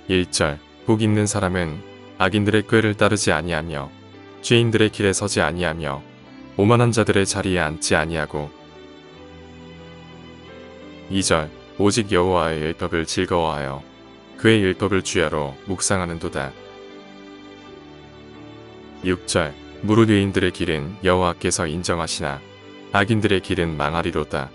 1절 복 있는 사람은 악인들의 꾀를 따르지 아니하며 죄인들의 길에 서지 아니하며 오만한 자들의 자리에 앉지 아니하고 2절 오직 여호와의 율법을 즐거워하여 그의 율법을 주야로 묵상하는도다. 6절 무릇 의인들의 길은 여호와께서 인정하시나 악인들의 길은 망하리로다.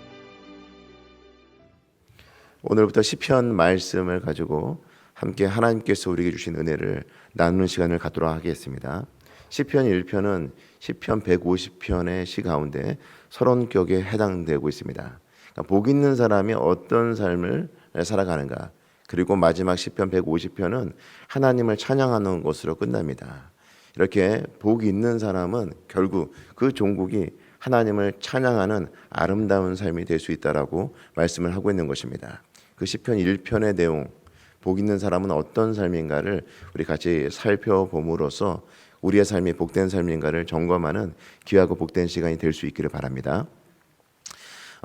오늘부터 시편 말씀을 가지고 함께 하나님께서 우리에게 주신 은혜를 나누는 시간을 갖도록 하겠습니다. 시편 1편은 시편 150편의 시 가운데 30격에 해당되고 있습니다. 그러니까 복 있는 사람이 어떤 삶을 살아가는가, 그리고 마지막 시편 150편은 하나님을 찬양하는 것으로 끝납니다. 이렇게 복 있는 사람은 결국 그 종국이 하나님을 찬양하는 아름다운 삶이 될 수 있다라고 말씀을 하고 있는 것입니다. 그 시편 1편의 내용, 복 있는 사람은 어떤 삶인가를 우리 같이 살펴봄으로써 우리의 삶이 복된 삶인가를 점검하는 귀하고 복된 시간이 될 수 있기를 바랍니다.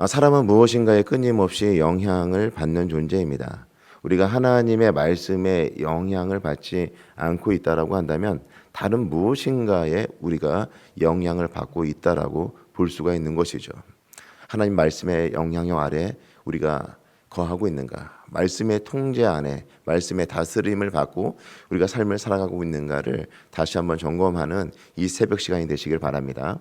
사람은 무엇인가에 끊임없이 영향을 받는 존재입니다. 우리가 하나님의 말씀에 영향을 받지 않고 있다라고 한다면 다른 무엇인가에 우리가 영향을 받고 있다라고 볼 수가 있는 것이죠. 하나님 말씀의 영향력 아래 우리가 거하고 있는가, 말씀의 통제 안에 말씀의 다스림을 받고 우리가 삶을 살아가고 있는가를 다시 한번 점검하는 이 새벽 시간이 되시길 바랍니다.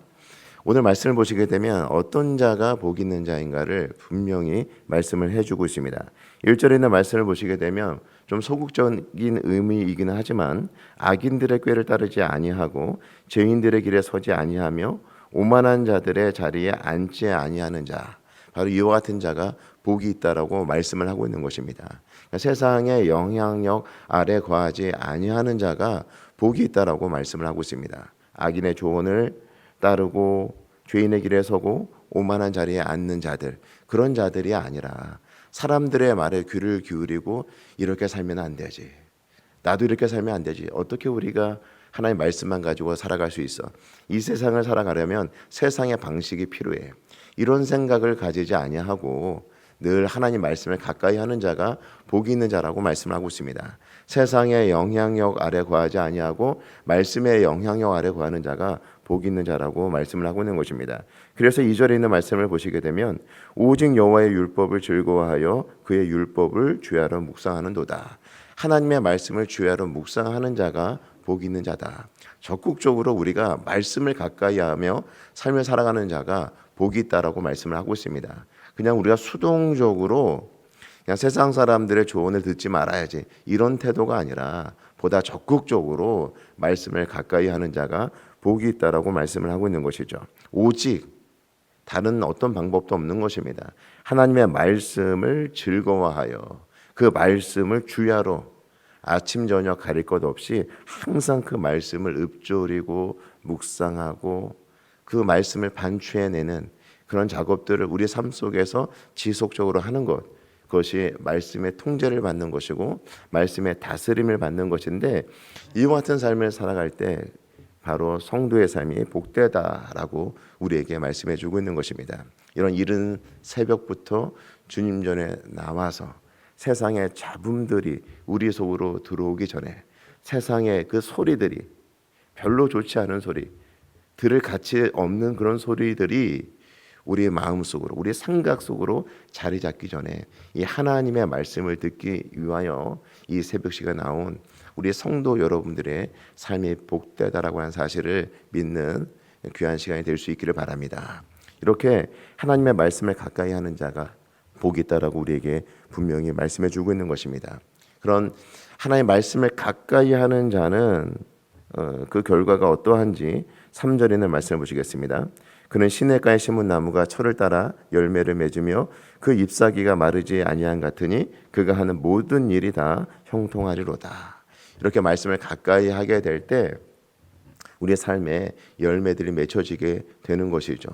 오늘 말씀을 보시게 되면 어떤 자가 복 있는 자인가를 분명히 말씀을 해주고 있습니다. 1절에 있는 말씀을 보시게 되면 좀 소극적인 의미이기는 하지만 악인들의 꾀를 따르지 아니하고 죄인들의 길에 서지 아니하며 오만한 자들의 자리에 앉지 아니하는 자, 바로 이와 같은 자가 복이 있다라고 말씀을 하고 있는 것입니다. 그러니까 세상의 영향력 아래 거하지 아니하는 자가 복이 있다라고 말씀을 하고 있습니다. 악인의 조언을 따르고 죄인의 길에 서고 오만한 자리에 앉는 자들, 그런 자들이 아니라 사람들의 말에 귀를 기울이고 이렇게 살면 안 되지, 나도 이렇게 살면 안 되지, 어떻게 우리가 하나님의 말씀만 가지고 살아갈 수 있어, 이 세상을 살아가려면 세상의 방식이 필요해, 이런 생각을 가지지 아니하고 늘 하나님 말씀을 가까이 하는 자가 복이 있는 자라고 말씀을 하고 있습니다. 세상의 영향력 아래 거하지 아니하고 말씀의 영향력 아래 거하는 자가 복이 있는 자라고 말씀을 하고 있는 것입니다. 그래서 2절에 있는 말씀을 보시게 되면 오직 여호와의 율법을 즐거워하여 그의 율법을 주야로 묵상하는도다. 하나님의 말씀을 주야로 묵상하는 자가 복이 있는 자다. 적극적으로 우리가 말씀을 가까이 하며 삶을 살아가는 자가 복이 있다라고 말씀을 하고 있습니다. 그냥 우리가 수동적으로 그냥 세상 사람들의 조언을 듣지 말아야지, 이런 태도가 아니라 보다 적극적으로 말씀을 가까이 하는 자가 복이 있다라고 말씀을 하고 있는 것이죠. 오직 다른 어떤 방법도 없는 것입니다. 하나님의 말씀을 즐거워하여 그 말씀을 주야로 아침 저녁 가릴 것 없이 항상 그 말씀을 읊조리고 묵상하고 그 말씀을 반추해내는 그런 작업들을 우리 삶 속에서 지속적으로 하는 것, 그것이 말씀의 통제를 받는 것이고 말씀의 다스림을 받는 것인데, 이와 같은 삶을 살아갈 때 바로 성도의 삶이 복되다라고 우리에게 말씀해 주고 있는 것입니다. 이런 이른 새벽부터 주님 전에 나와서 세상의 잡음들이 우리 속으로 들어오기 전에 세상의 그 소리들이, 별로 좋지 않은 소리, 들을 가치 없는 그런 소리들이 우리의 마음속으로, 우리의 생각 속으로 자리 잡기 전에 이 하나님의 말씀을 듣기 위하여 이 새벽 시간 나온 우리 성도 여러분들의 삶이 복되다라고 하는 사실을 믿는 귀한 시간이 될 수 있기를 바랍니다. 이렇게 하나님의 말씀을 가까이 하는 자가 복이 있다라고 우리에게 분명히 말씀해 주고 있는 것입니다. 그런 하나님의 말씀을 가까이 하는 자는 그 결과가 어떠한지 3절에 있는 말씀을 보시겠습니다. 그는 시냇가에 심은 나무가 철을 따라 열매를 맺으며 그 잎사귀가 마르지 아니한 같으니 그가 하는 모든 일이 다 형통하리로다. 이렇게 말씀을 가까이 하게 될 때 우리의 삶에 열매들이 맺혀지게 되는 것이죠.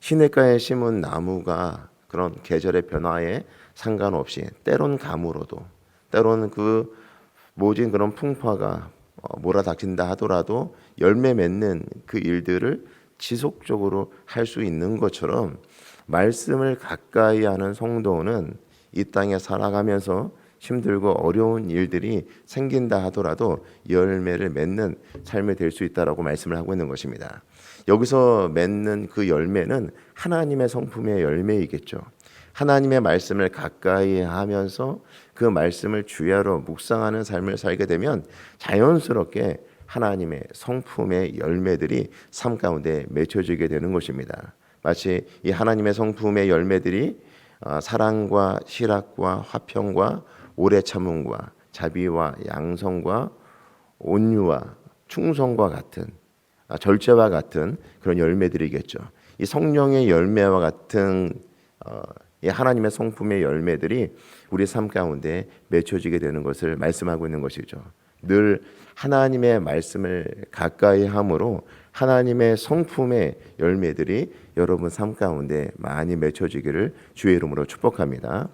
시냇가에 심은 나무가 그런 계절의 변화에 상관없이 때론 가물어도, 때론 그 모진 그런 풍파가 몰아닥친다 하더라도 열매 맺는 그 일들을 지속적으로 할 수 있는 것처럼 말씀을 가까이 하는 성도는 이 땅에 살아가면서 힘들고 어려운 일들이 생긴다 하더라도 열매를 맺는 삶이 될 수 있다라고 말씀을 하고 있는 것입니다. 여기서 맺는 그 열매는 하나님의 성품의 열매이겠죠. 하나님의 말씀을 가까이 하면서 그 말씀을 주야로 묵상하는 삶을 살게 되면 자연스럽게 하나님의 성품의 열매들이 삶 가운데 맺혀지게 되는 것입니다. 마치 이 하나님의 성품의 열매들이 사랑과 희락과 화평과 오래 참음과 자비와 양성과 온유와 충성과 같은 절제와 같은 그런 열매들이겠죠. 이 성령의 열매와 같은 이 하나님의 성품의 열매들이 우리 삶 가운데 맺혀지게 되는 것을 말씀하고 있는 것이죠. 늘 하나님의 말씀을 가까이 함으로 하나님의 성품의 열매들이 여러분 삶 가운데 많이 맺혀지기를 주의 이름으로 축복합니다.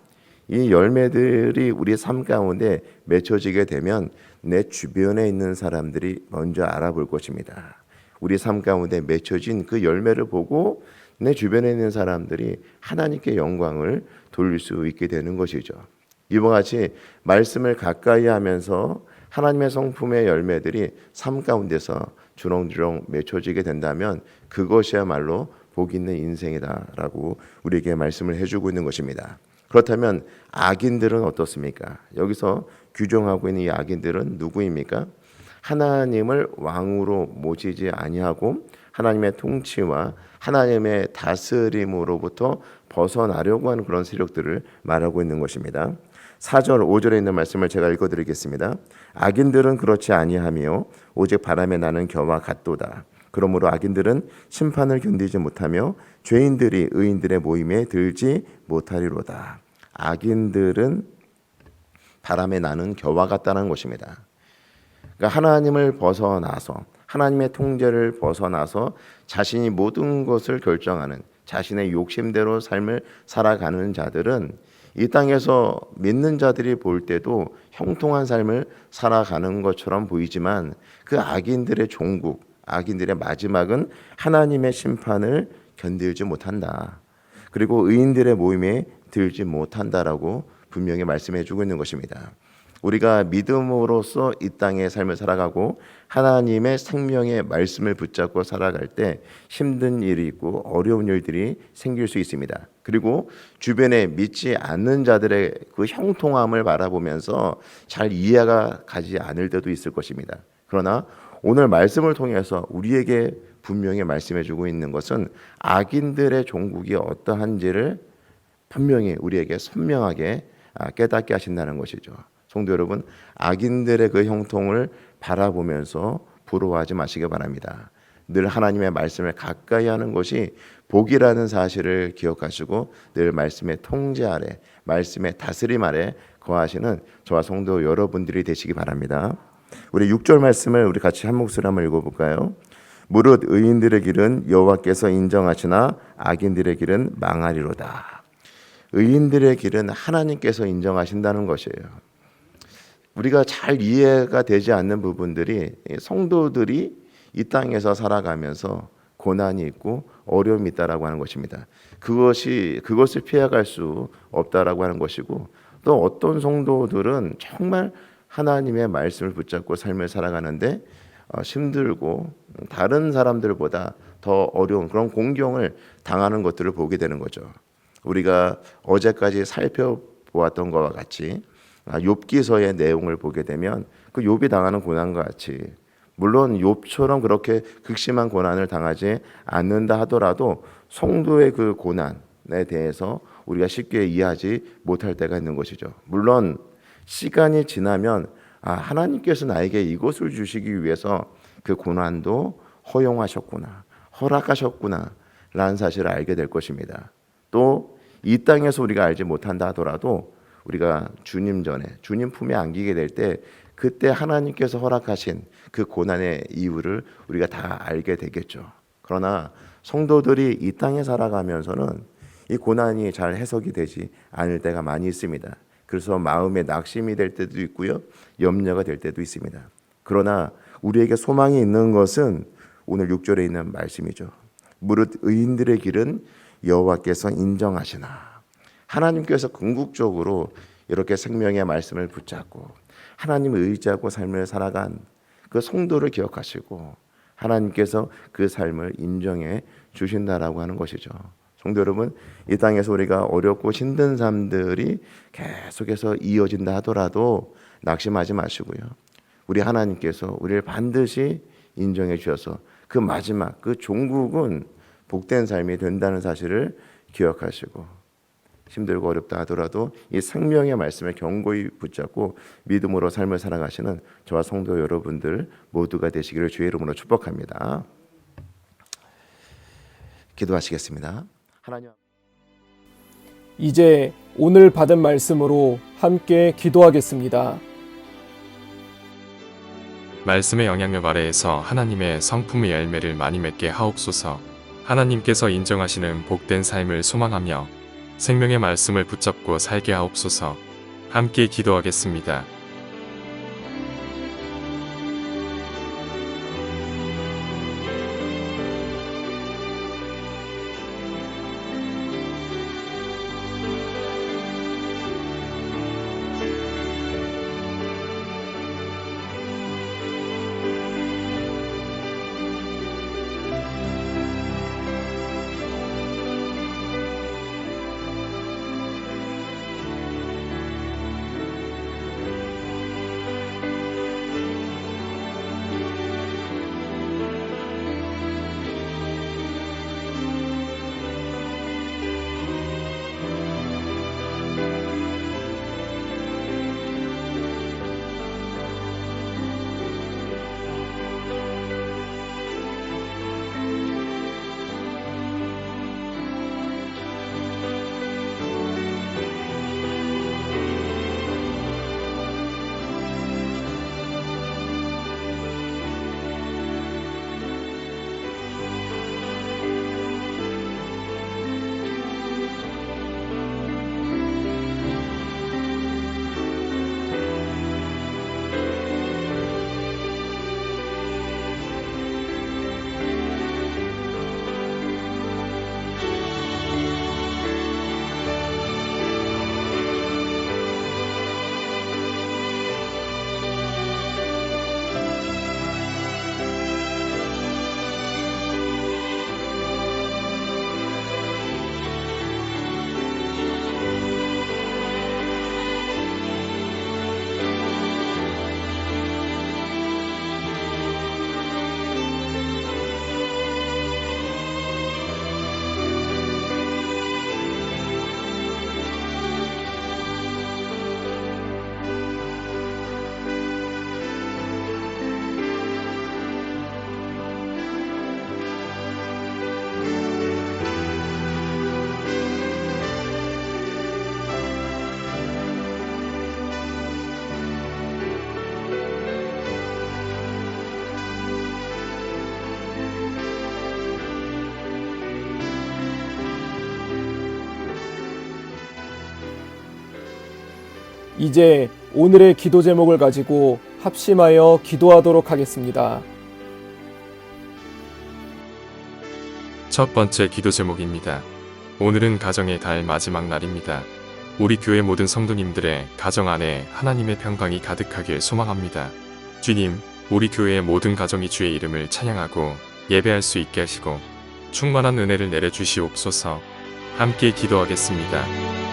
이 열매들이 우리 삶 가운데 맺혀지게 되면 내 주변에 있는 사람들이 먼저 알아볼 것입니다. 우리 삶 가운데 맺혀진 그 열매를 보고 내 주변에 있는 사람들이 하나님께 영광을 돌릴 수 있게 되는 것이죠. 이와 같이 말씀을 가까이 하면서 하나님의 성품의 열매들이 삶 가운데서 주렁주렁 맺혀지게 된다면 그것이야말로 복 있는 인생이다라고 우리에게 말씀을 해주고 있는 것입니다. 그렇다면 악인들은 어떻습니까? 여기서 규정하고 있는 이 악인들은 누구입니까? 하나님을 왕으로 모시지 아니하고 하나님의 통치와 하나님의 다스림으로부터 벗어나려고 하는 그런 세력들을 말하고 있는 것입니다. 4절 5절에 있는 말씀을 제가 읽어드리겠습니다. 악인들은 그렇지 아니하며 오직 바람에 나는 겨와 같도다. 그러므로 악인들은 심판을 견디지 못하며 죄인들이 의인들의 모임에 들지 못하리로다. 악인들은 바람에 나는 겨와 같다는 것입니다. 그러니까 하나님을 벗어나서 하나님의 통제를 벗어나서 자신이 모든 것을 결정하는 자신의 욕심대로 삶을 살아가는 자들은 이 땅에서 믿는 자들이 볼 때도 형통한 삶을 살아가는 것처럼 보이지만 그 악인들의 종국, 악인들의 마지막은 하나님의 심판을 견딜지 못한다. 그리고 의인들의 모임에 들지 못한다라고 분명히 말씀해 주고 있는 것입니다. 우리가 믿음으로써 이 땅의 삶을 살아가고 하나님의 생명의 말씀을 붙잡고 살아갈 때 힘든 일이 있고 어려운 일들이 생길 수 있습니다. 그리고 주변에 믿지 않는 자들의 그 형통함을 바라보면서 잘 이해가 가지 않을 때도 있을 것입니다. 그러나 오늘 말씀을 통해서 우리에게 분명히 말씀해 주고 있는 것은 악인들의 종국이 어떠한지를 분명히 우리에게 선명하게 깨닫게 하신다는 것이죠. 성도 여러분, 악인들의 그 형통을 바라보면서 부러워하지 마시기 바랍니다. 늘 하나님의 말씀을 가까이 하는 것이 복이라는 사실을 기억하시고 늘 말씀의 통제 아래, 말씀의 다스림 아래 거하시는 저와 성도 여러분들이 되시기 바랍니다. 우리 6절 말씀을 우리 같이 한 목소리 한번 읽어볼까요? 무릇 의인들의 길은 여호와께서 인정하시나 악인들의 길은 망하리로다. 의인들의 길은 하나님께서 인정하신다는 것이에요. 우리가 잘 이해가 되지 않는 부분들이 성도들이 이 땅에서 살아가면서 고난이 있고 어려움이 있다라고 하는 것입니다. 그것을 피해갈 수 없다라고 하는 것이고 또 어떤 성도들은 정말 하나님의 말씀을 붙잡고 삶을 살아가는데 힘들고 다른 사람들보다 더 어려운 그런 공경을 당하는 것들을 보게 되는 거죠. 우리가 어제까지 살펴보았던 것과 같이 욥기서의 내용을 보게 되면 그 욥이 당하는 고난과 같이 물론 욥처럼 그렇게 극심한 고난을 당하지 않는다 하더라도 성도의 그 고난에 대해서 우리가 쉽게 이해하지 못할 때가 있는 것이죠. 물론 시간이 지나면 하나님께서 나에게 이것을 주시기 위해서 그 고난도 허용하셨구나, 허락하셨구나 라는 사실을 알게 될 것입니다. 또 이 땅에서 우리가 알지 못한다 하더라도 우리가 주님 전에 주님 품에 안기게 될 때 그때 하나님께서 허락하신 그 고난의 이유를 우리가 다 알게 되겠죠. 그러나 성도들이 이 땅에 살아가면서는 이 고난이 잘 해석이 되지 않을 때가 많이 있습니다. 그래서 마음에 낙심이 될 때도 있고요, 염려가 될 때도 있습니다. 그러나 우리에게 소망이 있는 것은 오늘 6절에 있는 말씀이죠. 무릇 의인들의 길은 여호와께서 인정하시나. 하나님께서 궁극적으로 이렇게 생명의 말씀을 붙잡고 하나님을 의지하고 삶을 살아간 그 성도를 기억하시고 하나님께서 그 삶을 인정해 주신다라고 하는 것이죠. 성도 여러분, 이 땅에서 우리가 어렵고 힘든 삶들이 계속해서 이어진다 하더라도 낙심하지 마시고요. 우리 하나님께서 우리를 반드시 인정해 주셔서 그 마지막 그 종국은 복된 삶이 된다는 사실을 기억하시고 힘들고 어렵다 하더라도 이 생명의 말씀을 견고히 붙잡고 믿음으로 삶을 살아가시는 저와 성도 여러분들 모두가 되시기를 주의 이름으로 축복합니다. 기도하시겠습니다. 하나님, 이제 오늘 받은 말씀으로 함께 기도하겠습니다. 말씀의 영향력 아래에서 하나님의 성품의 열매를 많이 맺게 하옵소서. 하나님께서 인정하시는 복된 삶을 소망하며 생명의 말씀을 붙잡고 살게 하옵소서. 함께 기도하겠습니다. 이제 오늘의 기도 제목을 가지고 합심하여 기도하도록 하겠습니다. 첫 번째 기도 제목입니다. 오늘은 가정의 달 마지막 날입니다. 우리 교회 모든 성도님들의 가정 안에 하나님의 평강이 가득하길 소망합니다. 주님, 우리 교회의 모든 가정이 주의 이름을 찬양하고 예배할 수 있게 하시고 충만한 은혜를 내려주시옵소서. 함께 기도하겠습니다.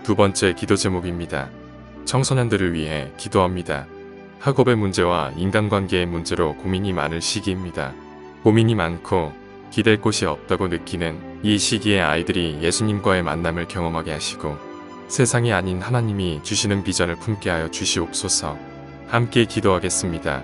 두 번째 기도 제목입니다. 청소년들을 위해 기도합니다. 학업의 문제와 인간관계의 문제로 고민이 많을 시기입니다. 고민이 많고 기댈 곳이 없다고 느끼는 이 시기에 아이들이 예수님과의 만남을 경험하게 하시고 세상이 아닌 하나님이 주시는 비전을 품게 하여 주시옵소서. 함께 기도하겠습니다.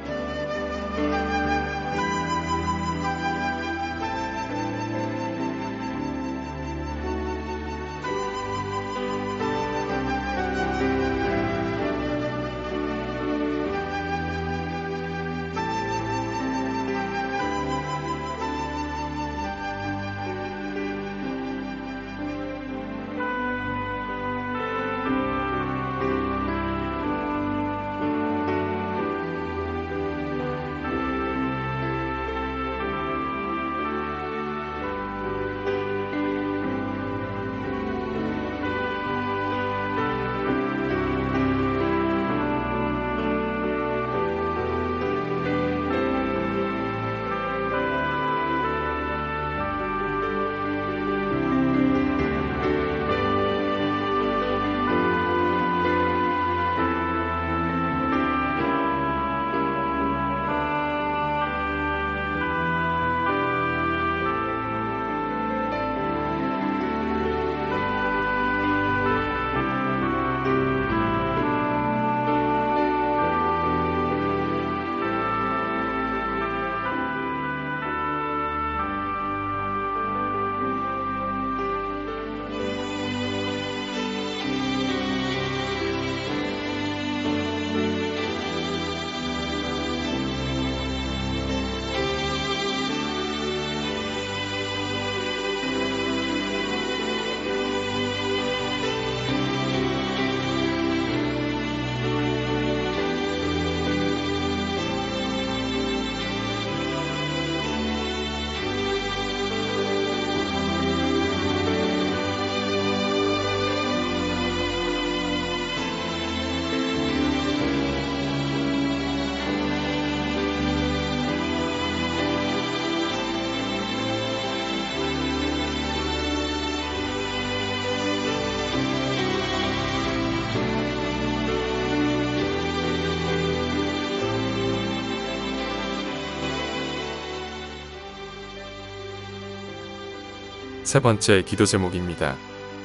세 번째 기도 제목입니다.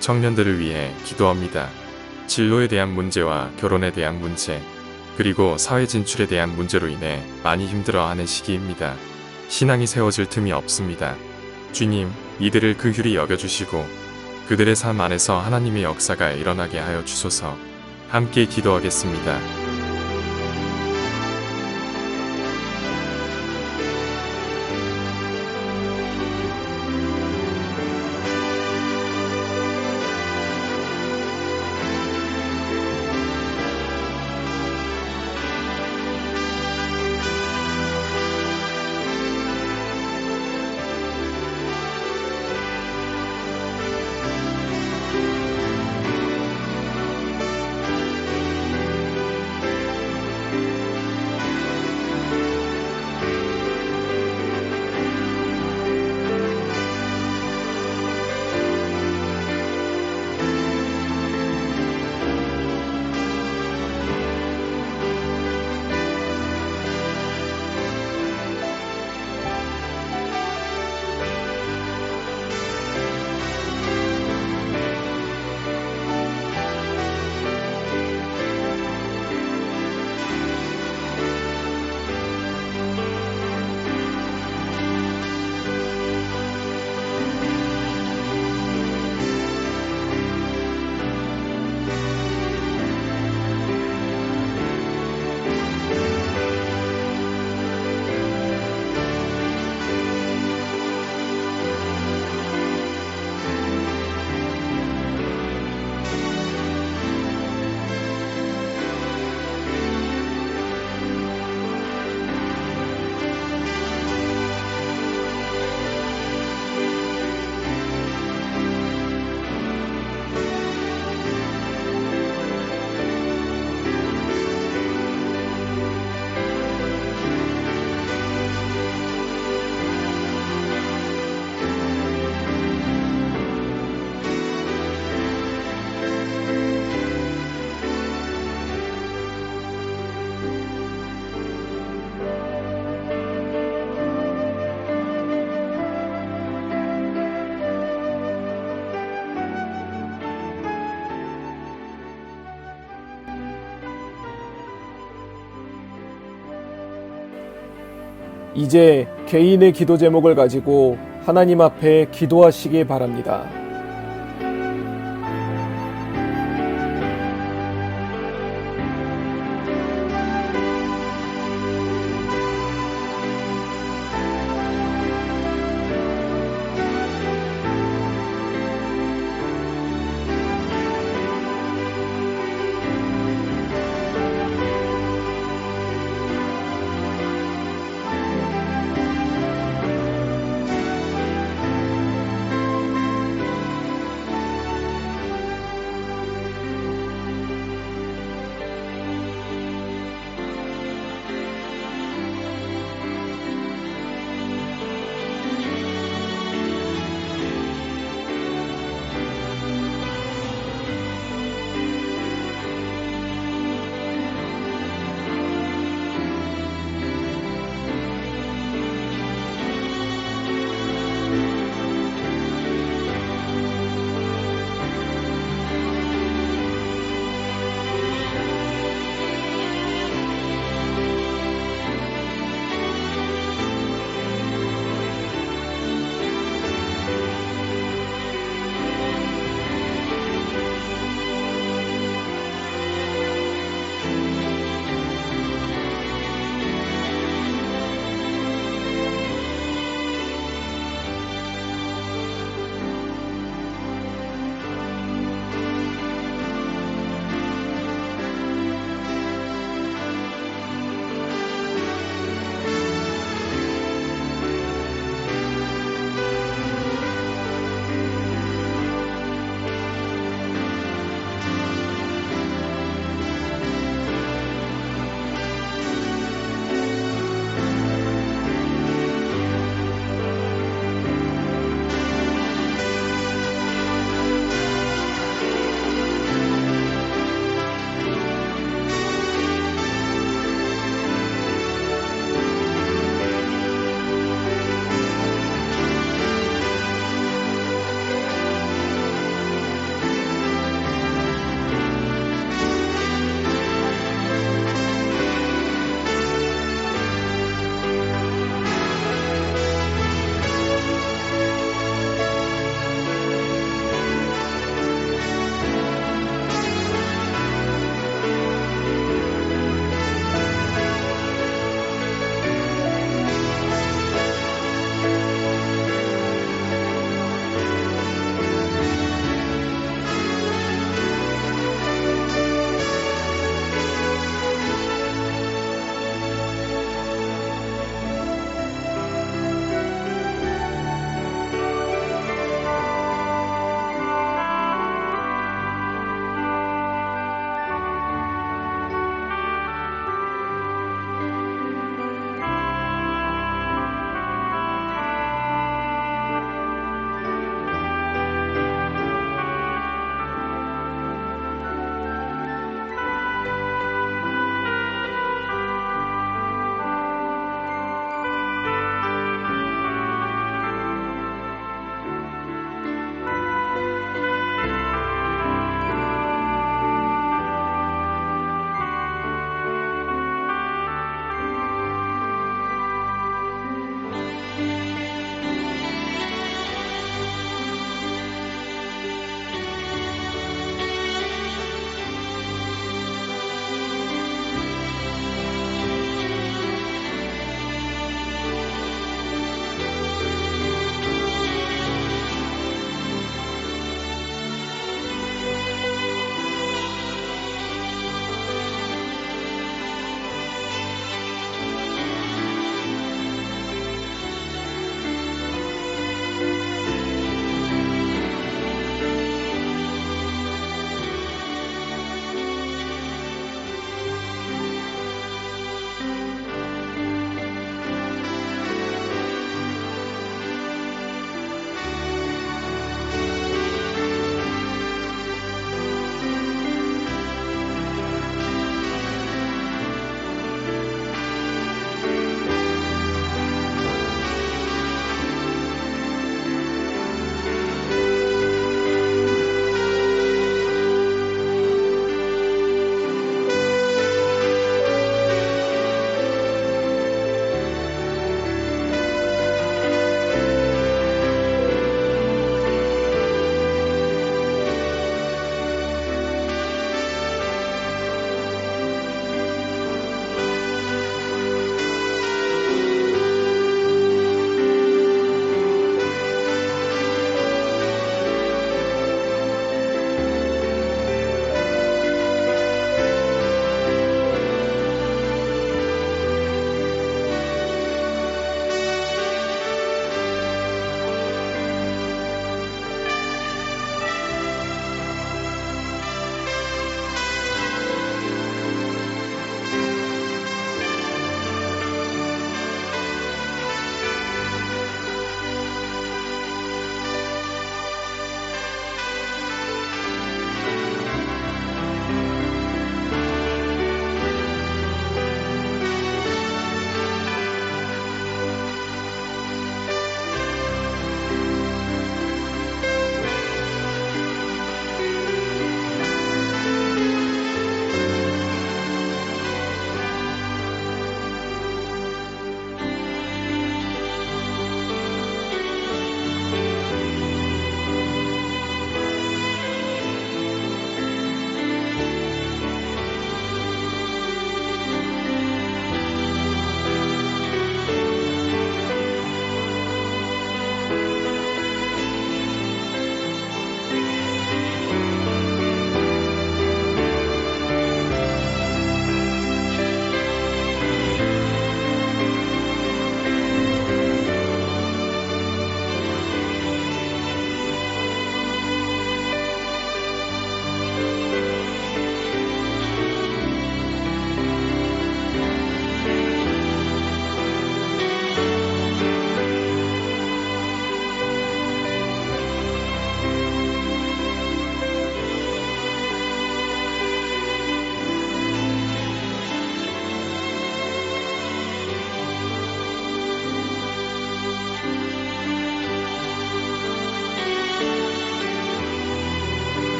청년들을 위해 기도합니다. 진로에 대한 문제와 결혼에 대한 문제, 그리고 사회 진출에 대한 문제로 인해 많이 힘들어하는 시기입니다. 신앙이 세워질 틈이 없습니다. 주님, 이들을 긍휼히 여겨주시고 그들의 삶 안에서 하나님의 역사가 일어나게 하여 주소서. 함께 기도하겠습니다. 이제 개인의 기도 제목을 가지고 하나님 앞에 기도하시기 바랍니다.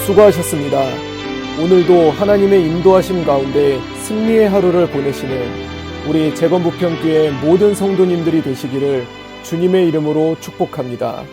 수고하셨습니다. 오늘도 하나님의 인도하심 가운데 승리의 하루를 보내시는 우리 재건부평교회 모든 성도님들이 되시기를 주님의 이름으로 축복합니다.